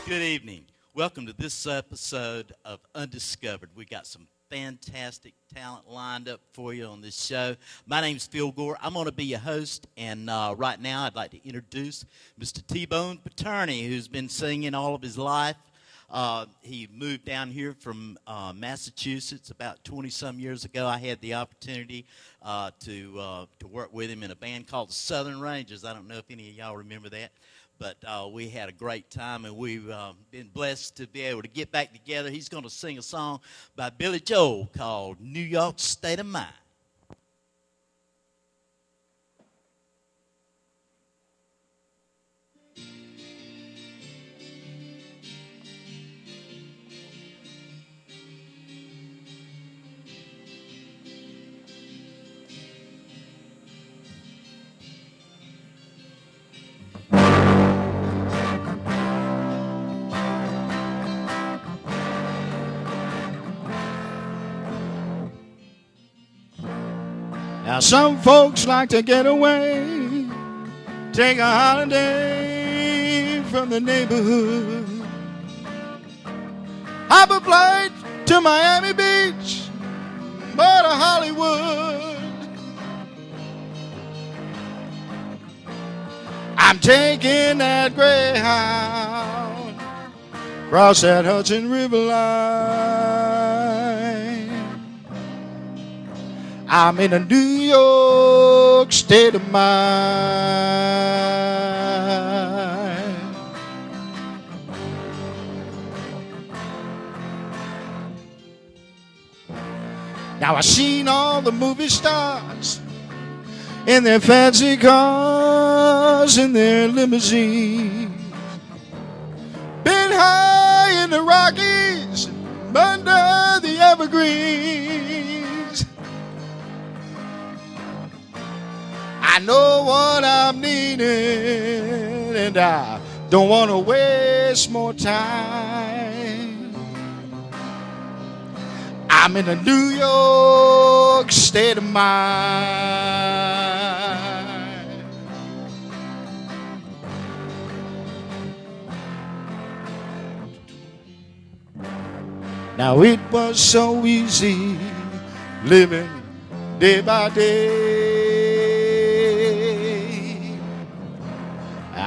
Good evening. Welcome to this episode of Undiscovered. We got some fantastic talent lined up for you on this show. My name's Phil Gore. I'm going to be your host, and right now I'd like to introduce Mr. T-Bone Paterney, who's been singing all of his life. He moved down here from Massachusetts about 20-some years ago. I had the opportunity to work with him in a band called the Southern Rangers. I don't know if any of y'all remember that. But we had a great time, and we've been blessed to be able to get back together. He's going to sing a song by Billy Joel called New York State of Mind. Now some folks like to get away, take a holiday from the neighborhood. Hop a flight to Miami Beach, or to Hollywood. I'm taking that Greyhound across that Hudson River line. I'm in a New York state of mind. Now I've seen all the movie stars in their fancy cars, in their limousines. Been high in the Rockies, under the evergreens. I know what I'm needing, and I don't want to waste more time. I'm in a New York state of mind. Now it was so easy living day by day,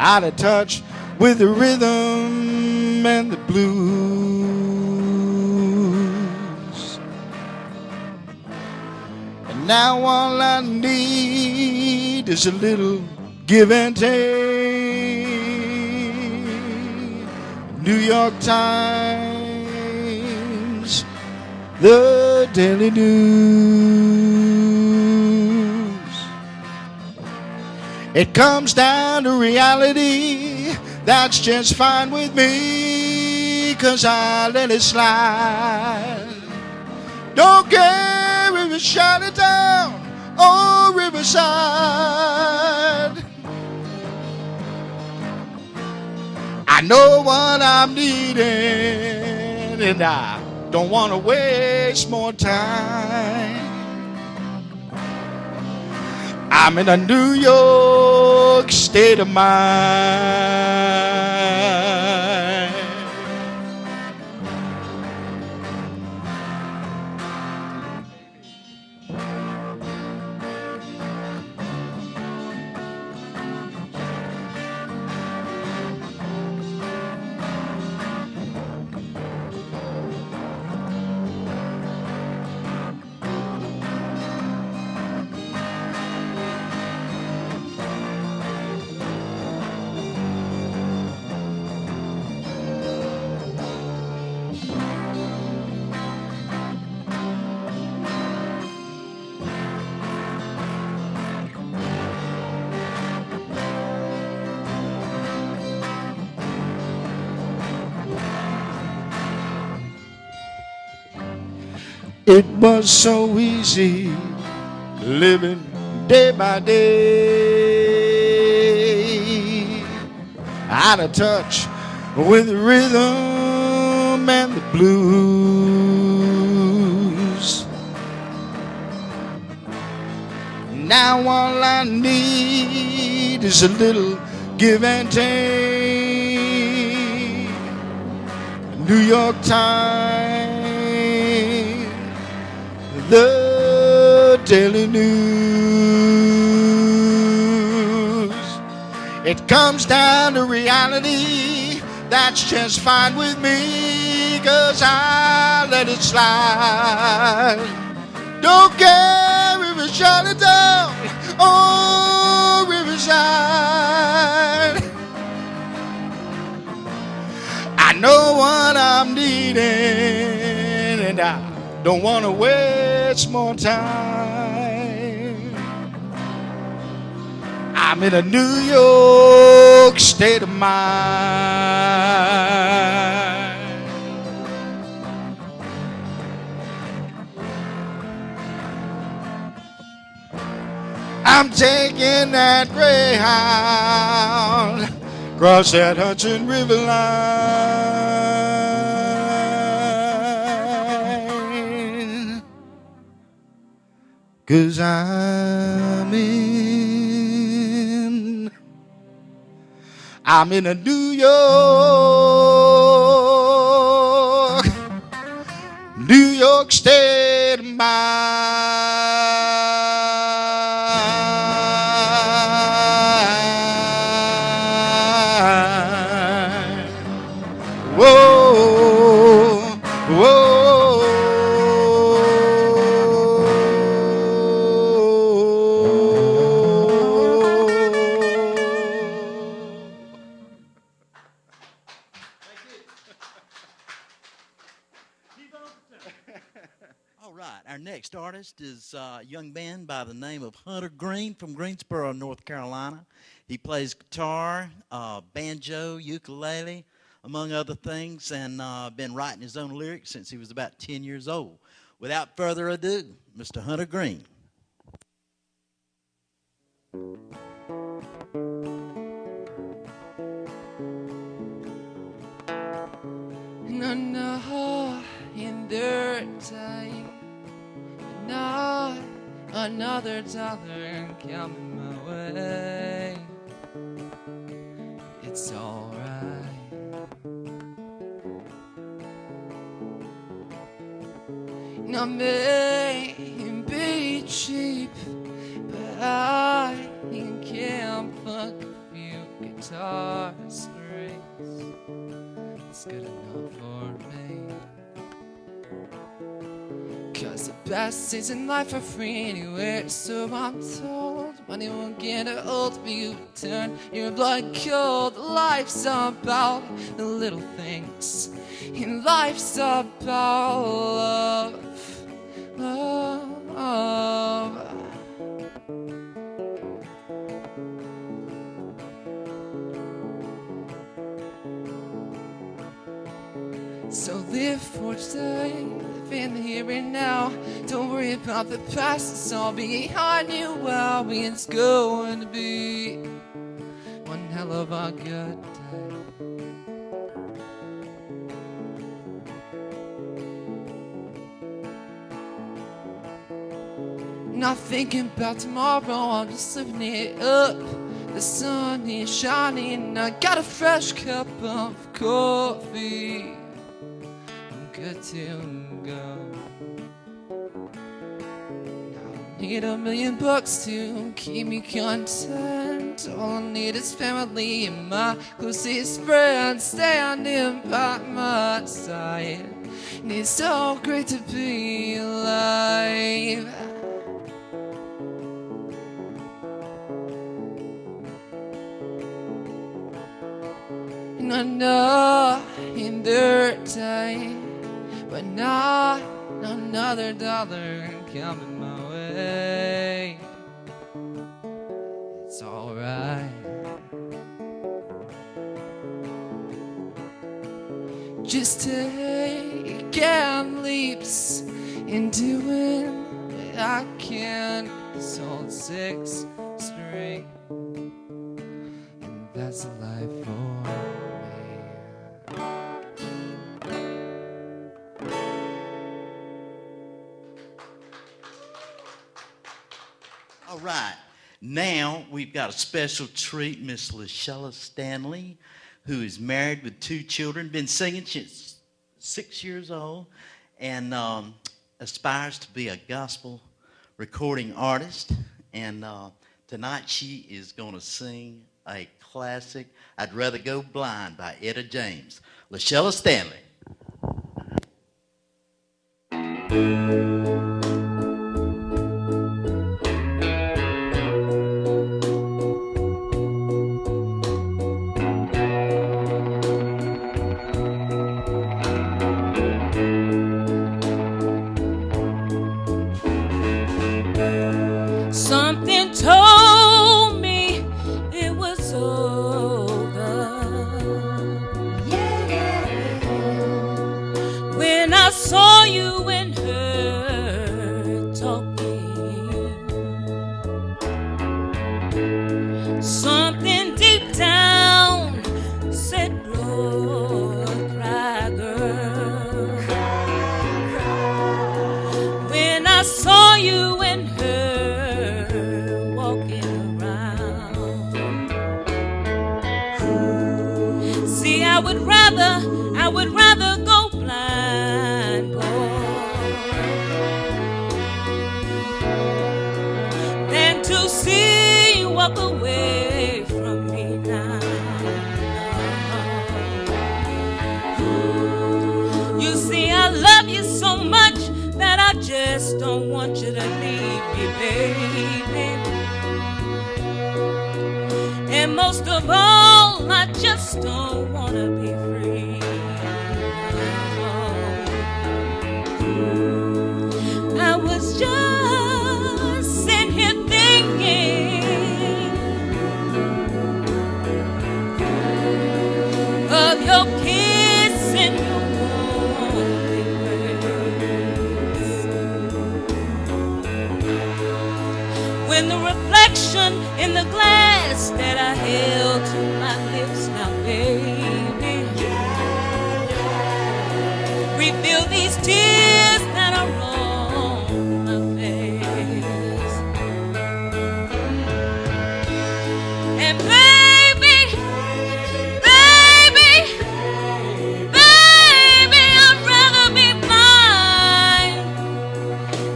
out of touch with the rhythm and the blues. And now all I need is a little give and take. New York Times, the Daily News. It comes down to reality, that's just fine with me, 'cause I let it slide. Don't care if it's Chinatown or Riverside. I know what I'm needing, and I don't want to waste more time. I'm in a New York state of mind. It was so easy living day by day, out of touch with the rhythm and the blues. Now all I need is a little give and take. New York Times, the Daily News. It comes down to reality, that's just fine with me, 'cause I let it slide. Don't care if it's Chinatown or Riverside. I know what I'm needing, and I don't want to waste more time. I'm in a New York state of mind. I'm taking that Greyhound across that Hudson River line, 'cause I'm in a New York state of mind. Whoa, whoa. All right, our next artist is a young man by the name of Hunter Green from Greensboro, North Carolina. He plays guitar, banjo, ukulele, among other things, and been writing his own lyrics since he was about 10 years old. Without further ado, Mr. Hunter Green. No, no, in their time, not another dollar coming my way. It's alright. Now may be cheap, but I can't fuck a few guitar strings. It's good enough for me. 'Cause the best things in life are free anywhere, so I'm told. Money won't get old for you to turn your blood cold. Life's about the little things, and life's about love, love. So live for today, live in the here and now. Don't worry about the past, it's all behind you. Wow, it's going to be one hell of a good day. Not thinking about tomorrow, I'm just living it up. The sun is shining, I got a fresh cup of coffee. Good to go. I don't need $1 million to keep me content. All I need is family and my closest friends standing by my side. And it's so great to be alive. And I know in their time, but not another dollar coming my way. It's alright. Just taking leaps and doing what I can. This old 6 string, and that's a life for me. All right. Now we've got a special treat, Miss LaShella Stanley, who is married with 2 children, been singing 6 years old and aspires to be a gospel recording artist. And tonight she is going to sing a classic, I'd Rather Go Blind by Etta James. LaShella Stanley. Something told me it was over. Yeah. When I saw you and her talking, something deep down said, Lord, cry, girl. When I saw you and her walking around, see, I would rather go blind, boy, than to see you walk away from me now. You see, I love you so much that I just don't want you to leave me, baby. And most of all, I just don't want to be free. I was just sitting here thinking of your kiss and your warm embrace. When the reflection in the glass that I held to my lips now, baby, reveal these tears that are on my face. And baby, I'd rather be blind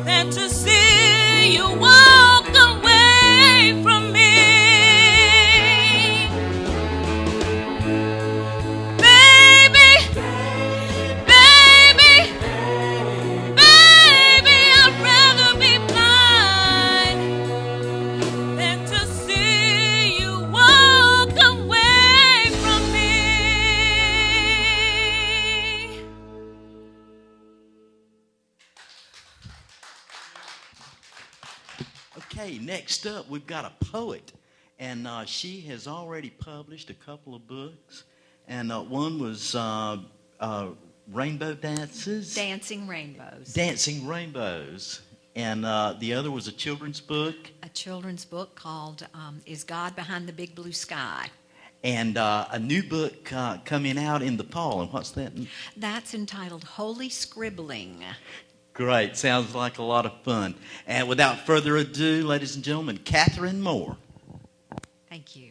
than to see you walk away from me. Baby, I'd rather be blind than to see you walk away from me. Okay, next up, we've got a poet, and she has already published a couple of books, and one was Rainbow Dances, Dancing Rainbows. Dancing Rainbows, and the other was a children's book, A children's book called Is God Behind the Big Blue Sky? and a new book coming out in the fall. And what's that? That's entitled Holy Scribbling. Great, sounds like a lot of fun. And without further ado, ladies and gentlemen, Katherine Moore. Thank you.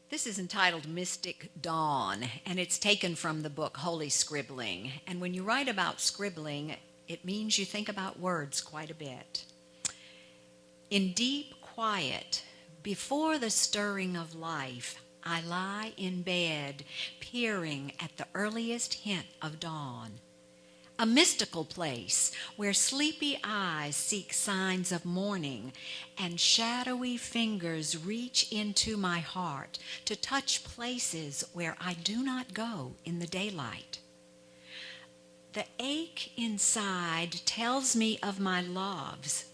This is entitled Mystic Dawn, and it's taken from the book Holy Scribbling. And when you write about scribbling, it means you think about words quite a bit. In deep quiet, before the stirring of life, I lie in bed, peering at the earliest hint of dawn. A mystical place where sleepy eyes seek signs of morning and shadowy fingers reach into my heart to touch places where I do not go in the daylight. The ache inside tells me of my loves.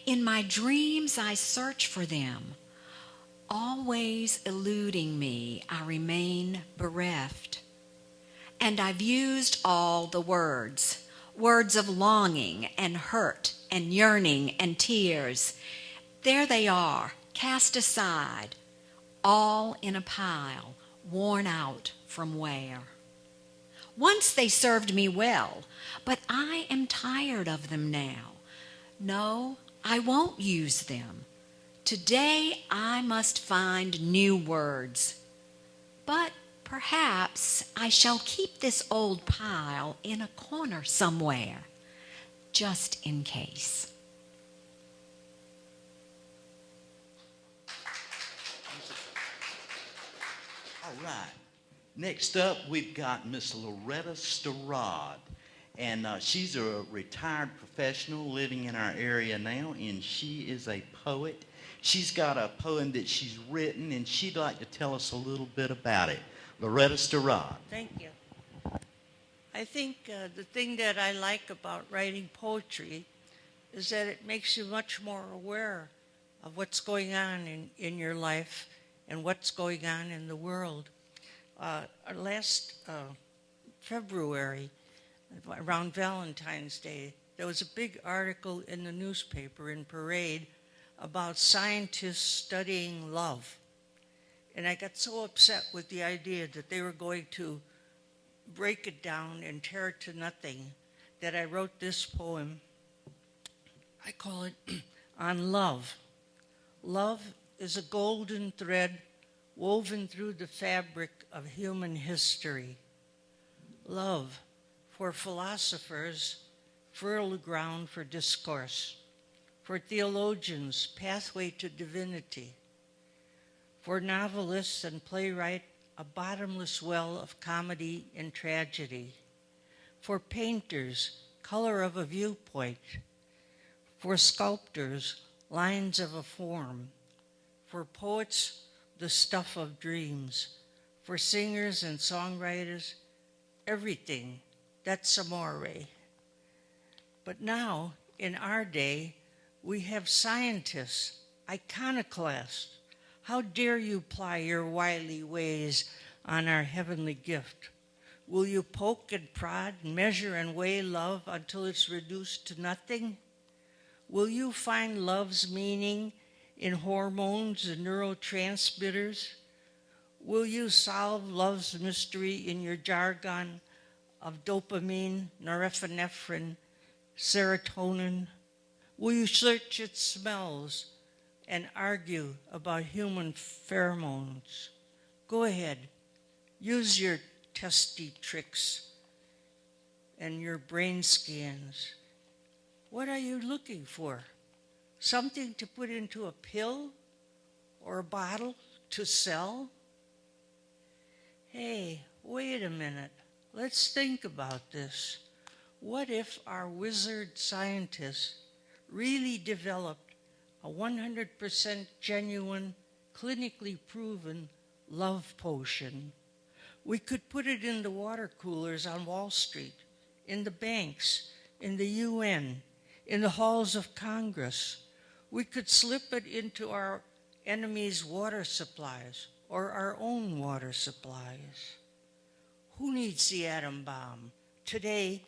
In my dreams I search for them. Always eluding me, I remain bereft. And I've used all the words of longing and hurt and yearning and tears. There they are, cast aside, all in a pile, worn out from wear. Once they served me well, but I am tired of them now. No, I won't use them. Today I must find new words. but perhaps I shall keep this old pile in a corner somewhere, just in case. All right. Next up, we've got Miss Loretta Stein. And she's a retired professional living in our area now, and she is a poet. She's got a poem that she's written, and she'd like to tell us a little bit about it. Loretta Stein. Thank you. I think the thing that I like about writing poetry is that it makes you much more aware of what's going on in your life and what's going on in the world. Last February, around Valentine's Day, there was a big article in the newspaper in Parade about scientists studying love. And I got so upset with the idea that they were going to break it down and tear it to nothing that I wrote this poem. I call it On Love. Love is a golden thread woven through the fabric of human history. Love, for philosophers, fertile ground for discourse. For theologians, pathway to divinity. For novelists and playwrights, a bottomless well of comedy and tragedy. For painters, color of a viewpoint. For sculptors, lines of a form. For poets, the stuff of dreams. For singers and songwriters, everything. That's amore. But now, in our day, we have scientists, iconoclasts. How dare you ply your wily ways on our heavenly gift? Will you poke and prod, measure and weigh love until it's reduced to nothing? Will you find love's meaning in hormones and neurotransmitters? Will you solve love's mystery in your jargon of dopamine, norepinephrine, serotonin? Will you search its smells and argue about human pheromones? Go ahead, use your testy tricks and your brain scans. What are you looking for? Something to put into a pill or a bottle to sell? Hey, wait a minute. Let's think about this. What if our wizard scientists really developed a 100% genuine, clinically proven love potion? We could put it in the water coolers on Wall Street, in the banks, in the UN, in the halls of Congress. We could slip it into our enemies' water supplies or our own water supplies. Who needs the atom bomb? Today,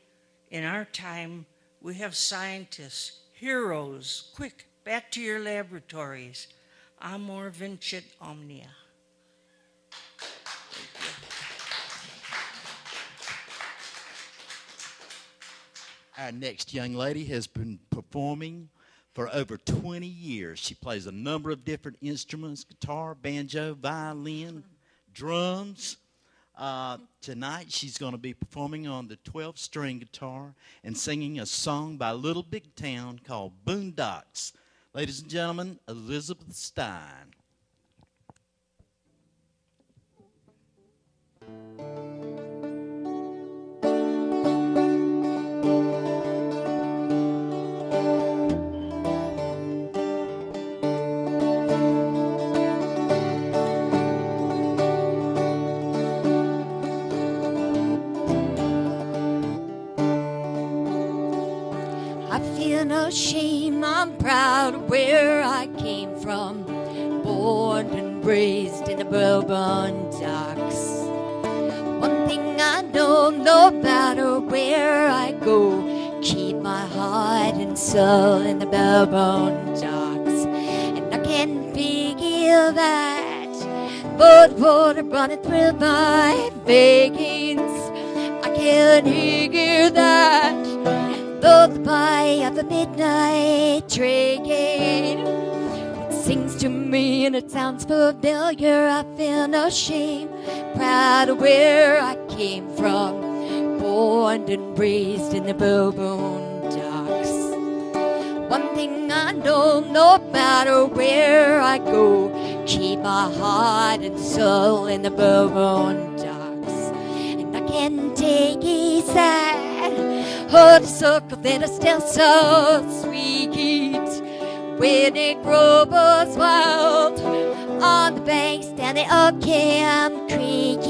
in our time, we have scientists, heroes. Quick, back to your laboratories. Amor vincit omnia. Our next young lady has been performing for over 20 years. She plays a number of different instruments: guitar, banjo, violin, drums. Tonight she's going to be performing on the 12-string guitar and singing a song by Little Big Town called Boondocks. Ladies and gentlemen, Elizabeth Stein. No shame, I'm proud of where I came from. Born and raised in the Bourbon Docks. One thing I know, no matter where I go, keep my heart and soul in the Bourbon Docks. And I can feel that boat water running through my veins. I can hear that lullaby of the midnight train. sings to me and it sounds familiar. I feel no shame, proud of where I came from, born and raised in the Bourbon Docks. One thing I know, no matter where I go, keep my heart and soul in the Bourbon Docks. And I can take a sad, hold a circle that is still so sweet. When it grows wild on the banks down the old Camp Creek.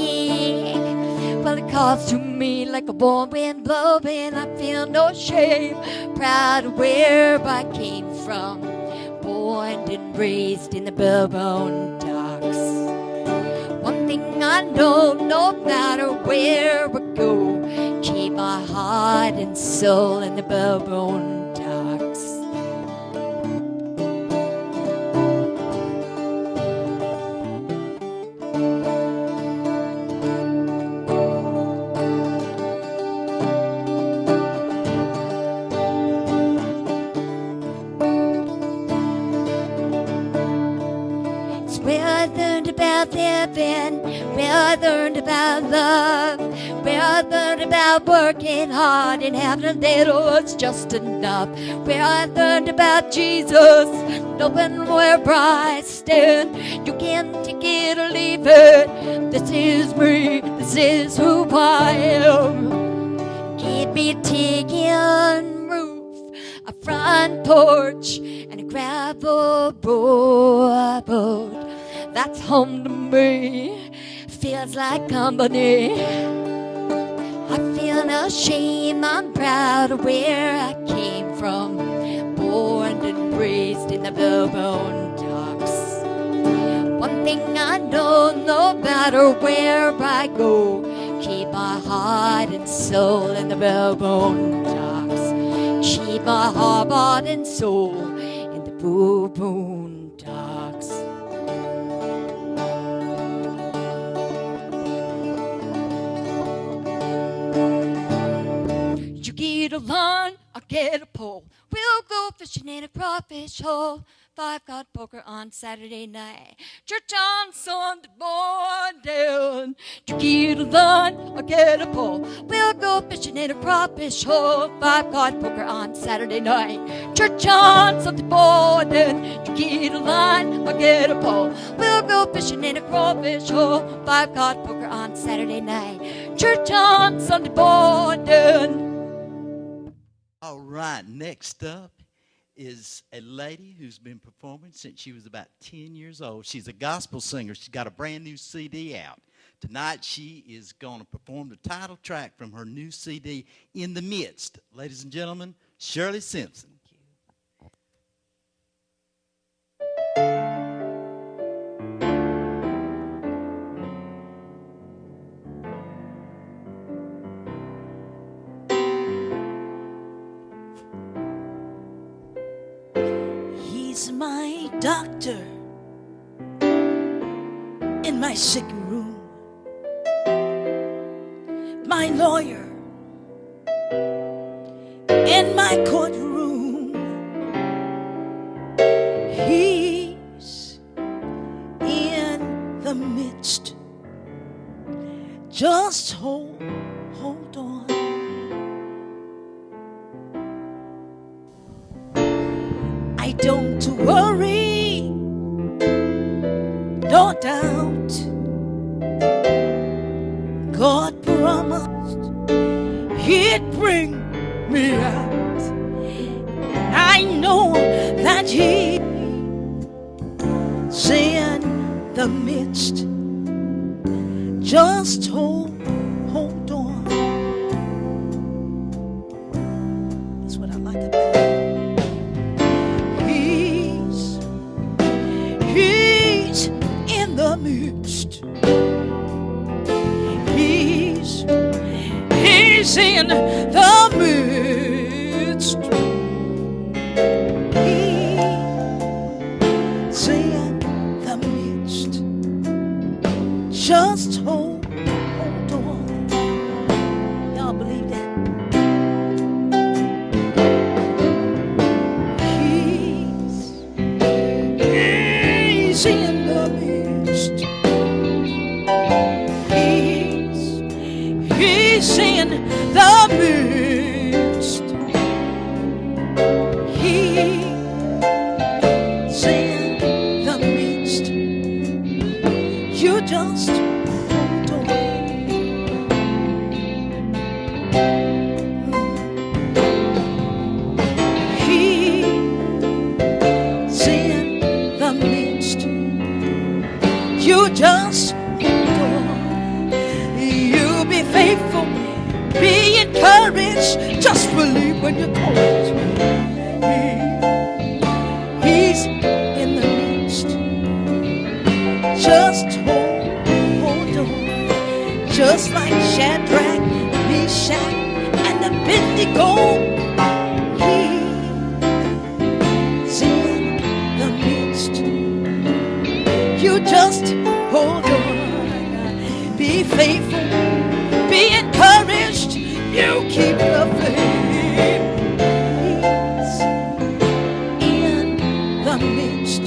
Well, it calls to me like a warm wind blowing. I feel no shame, proud of where I came from, born and raised in the Bourbon Docks. One thing I know, no matter where I go, keep my heart and soul in the Bourbon Docks. Living, where I learned about love, where I learned about working hard and having a little was just enough, where I learned about Jesus, knowing where I stand. You can take it or leave it. This is me, this is who I am. Give me a tin roof, a front porch, and a gravel road. That's home to me, feels like company. I feel no shame, I'm proud of where I came from, born and raised in the Bourbon Docks. One thing I know, no matter where I go, keep my heart and soul in the Bourbon Docks. Keep my heart and soul in the Bourbon Docks. Get a line, I'll get a pole. We'll go fishing in a crawfish hole. Five-card poker on Saturday night. Church on Sunday morning. You get a line, I'll get a pole. We'll go fishing in a crawfish hole. Five-card poker on Saturday night. Church on Sunday morning. You get a line, I'll get a pole. We'll go fishing in a crawfish hole. Five-card poker on Saturday night. Church on Sunday morning. All right, next up is a lady who's been performing since she was about 10 years old. She's a gospel singer. She's got a brand new CD out. Tonight she is going to perform the title track from her new CD, In the Midst. Ladies and gentlemen, Shirley Simpson. He's my doctor in my sick room, my lawyer in my courtroom. He's in the midst. Just hold on. I don't worry, no doubt. God promised He'd bring me out. I know that He's in the midst. Just hold on. That's what I like about it. He's in the midst. He's in the midst. He's in the midst. Just hold on. Y'all believe that? He's in the midst. He's in the midst. He's in the midst. You just hold on. He's in the midst. You just hold on. You be faithful, be encouraged. Just believe when you call it. He's in the midst. Just hold on. Just like Shadrach, Meshach, and Abednego. He's in the midst. You just hold on. Be faithful, be encouraged. You keep the faith. He's in the midst.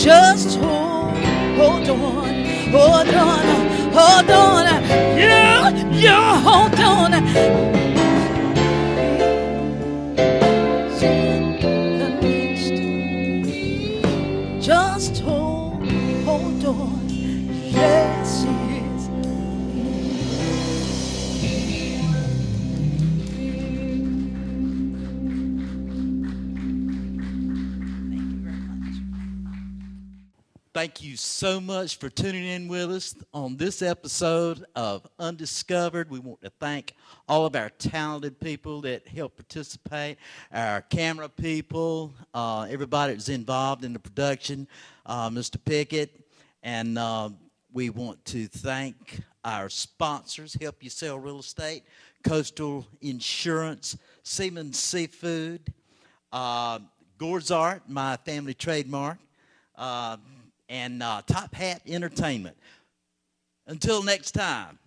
Just hold on, hold on, hold on. You hold on. He's in the midst. Just hold on. Yes, he is. Thank you so much for tuning in with us on this episode of Undiscovered. We want to thank all of our talented people that help participate, our camera people, everybody that's involved in the production, Mr. Pickett, and we want to thank our sponsors, Help You Sell Real Estate, Coastal Insurance, Siemens Seafood, Gore's Art, my family trademark, and Top Hat Entertainment. Until next time.